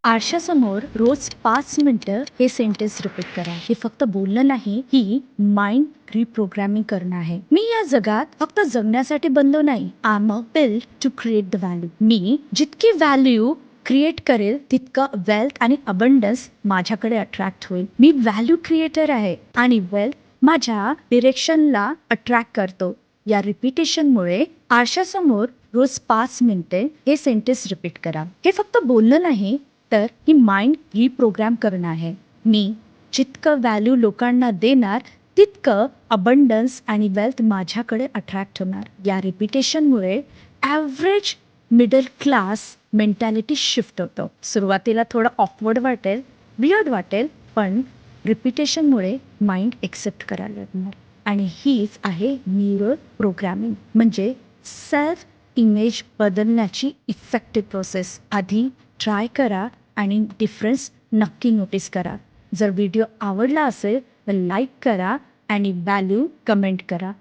आरशासमोर रोज 5 मिनिटं हे sentence repeat करा. हे फक्त बोलणं नाही, ही माइंड रिप्रोग्रामिंग करणं आहे. मी या जगात फक्त जगण्यासाठी बनलो नाही. I am build to create the value. मी जितकी व्हॅल्यू क्रिएट करेल तितकं वेल्थ आणि अबंडन्स माझ्याकडे अट्रॅक्ट होईल. मी व्हॅल्यू क्रिएटर आहे आणि वेल्थ माझ्या डिरेक्शनला अट्रॅक्ट करतो. या रिपिटेशनमुळे आरशासमोर रोज 5 मिनिटे हे सेंटेन्स रिपीट करा. हे फक्त बोलणं नाही तर ही माइंड रिप्रोग्राम करणं आहे. मी जितकं व्हॅल्यू लोकांना देणार तितकं अबंडन्स आणि वेल्थ माझ्याकडे अट्रॅक्ट होणार. या रिपिटेशनमुळे average middle class mentality shift होतं. सुरुवातीला थोडं ऑकवर्ड वाटेल, वियर्ड वाटेल, पण रिपिटेशनमुळे माइंड एक्सेप्ट करायला लागणार. आणि हीच आहे न्यूरल प्रोग्रामिंग, म्हणजे सेल्फ इमेज बदलण्याची इफेक्टिव्ह प्रोसेस. आधी ट्राय करा आणि डिफरन्स नक्की नोटीस करा. जर व्हिडिओ आवडला असेल तर लाईक करा आणि व्हॅल्यू कमेंट करा.